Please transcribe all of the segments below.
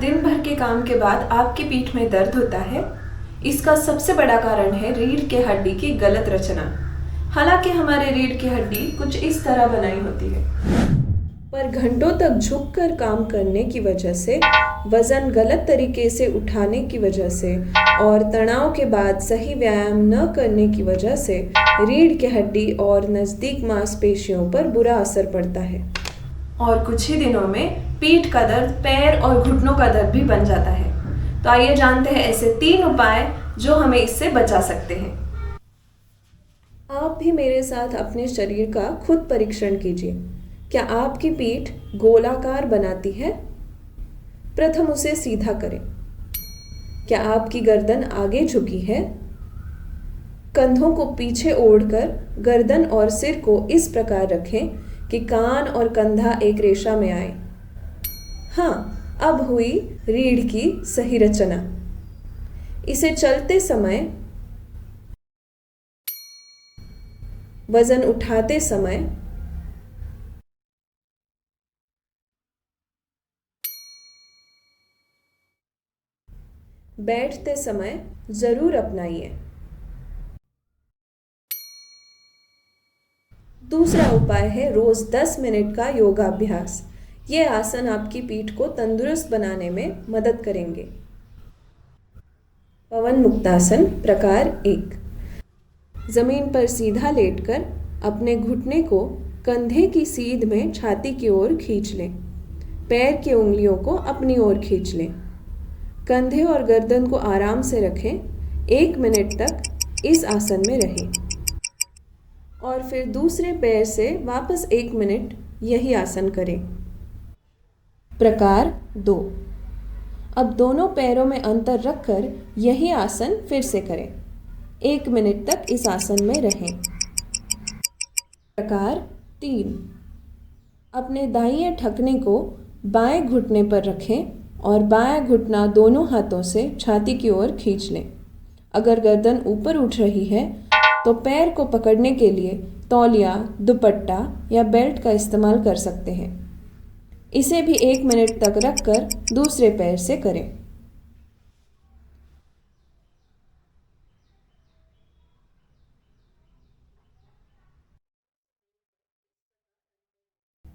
दिन भर के काम के बाद आपकी पीठ में दर्द होता है, इसका सबसे बड़ा कारण है रीढ़ की हड्डी की गलत रचना। हालांकि हमारे रीढ़ की हड्डी कुछ इस तरह बनाई होती है, पर घंटों तक झुककर काम करने की वजह से, वजन गलत तरीके से उठाने की वजह से और तनाव के बाद सही व्यायाम न करने की वजह से रीढ़ की हड्डी और नज़दीक मांसपेशियों पर बुरा असर पड़ता है और कुछ ही दिनों में पीठ का दर्द, पैर और घुटनों का दर्द भी बन जाता है। तो आइए जानते हैं ऐसे 3 उपाय जो हमें इससे बचा सकते हैं। आप भी मेरे साथ अपने शरीर का खुद परीक्षण कीजिए। क्या आपकी पीठ गोलाकार बनाती है? प्रथम उसे सीधा करें। क्या आपकी गर्दन आगे झुकी है? कंधों को पीछे ओढ़कर गर्दन और सिर को इस प्रकार रखें कि कान और कंधा एक रेखा में आए। हाँ, अब हुई रीढ़ की सही रचना। इसे चलते समय, वजन उठाते समय, बैठते समय जरूर अपनाइए। दूसरा उपाय है रोज 10 मिनट का योगाभ्यास। ये आसन आपकी पीठ को तंदुरुस्त बनाने में मदद करेंगे। पवन मुक्तासन प्रकार 1। जमीन पर सीधा लेटकर अपने घुटने को कंधे की सीध में छाती की ओर खींच लें। पैर की उंगलियों को अपनी ओर खींच लें। कंधे और गर्दन को आराम से रखें। 1 मिनट तक इस आसन में रहें और फिर दूसरे पैर से वापस 1 मिनट यही आसन करें। प्रकार 2। अब दोनों पैरों में अंतर रखकर यही आसन फिर से करें। 1 मिनट तक इस आसन में रहें। प्रकार 3। अपने दाहिने ठकने को बाएं घुटने पर रखें और बायां घुटना दोनों हाथों से छाती की ओर खींच लें। अगर गर्दन ऊपर उठ रही है तो पैर को पकड़ने के लिए तौलिया, दुपट्टा या बेल्ट का इस्तेमाल कर सकते हैं। इसे भी 1 मिनट तक रखकर दूसरे पैर से करें।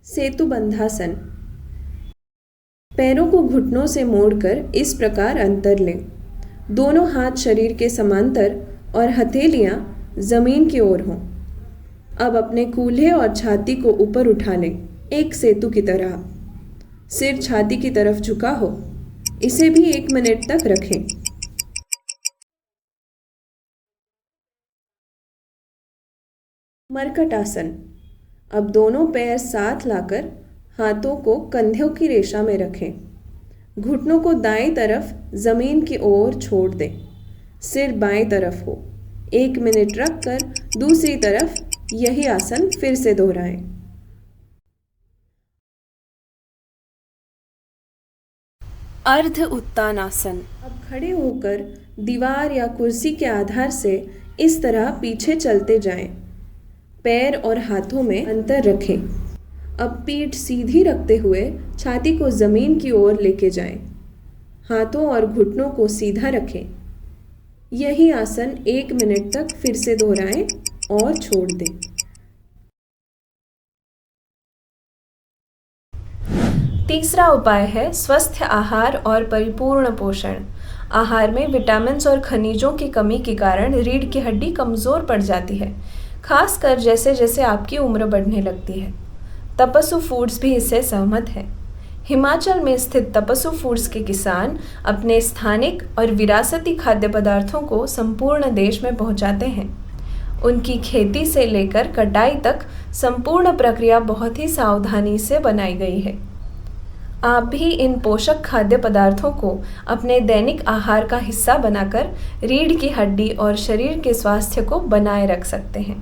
सेतु बंधासन। पैरों को घुटनों से मोड़कर इस प्रकार अंतर लें। दोनों हाथ शरीर के समांतर और हथेलियां जमीन की ओर हों। अब अपने कूल्हे और छाती को ऊपर उठा लें, एक सेतु की तरह। सिर छाती की तरफ झुका हो। इसे भी 1 मिनट तक रखें। मरकट आसन। अब दोनों पैर साथ लाकर हाथों को कंधों की रेखा में रखें। घुटनों को दाएं तरफ जमीन की ओर छोड़ दें। सिर बाएं तरफ हो। 1 मिनट रखकर दूसरी तरफ यही आसन फिर से दोहराएं। अर्ध उत्तानासन। अब खड़े होकर दीवार या कुर्सी के आधार से इस तरह पीछे चलते जाएं। पैर और हाथों में अंतर रखें। अब पीठ सीधी रखते हुए छाती को जमीन की ओर लेके जाएं। हाथों और घुटनों को सीधा रखें। यही आसन 1 मिनट तक फिर से दोहराएं और छोड़ दें। तीसरा उपाय है स्वस्थ आहार और परिपूर्ण पोषण। आहार में विटामिन और खनिजों की कमी के कारण रीढ़ की हड्डी कमज़ोर पड़ जाती है, खासकर जैसे जैसे आपकी उम्र बढ़ने लगती है। तपस्सु फूड्स भी इससे सहमत है। हिमाचल में स्थित तपस्सु फूड्स के किसान अपने स्थानिक और विरासती खाद्य पदार्थों को संपूर्ण देश में पहुंचाते हैं। उनकी खेती से लेकर कटाई तक संपूर्ण प्रक्रिया बहुत ही सावधानी से बनाई गई है। आप भी इन पोषक खाद्य पदार्थों को अपने दैनिक आहार का हिस्सा बनाकर रीढ़ की हड्डी और शरीर के स्वास्थ्य को बनाए रख सकते हैं।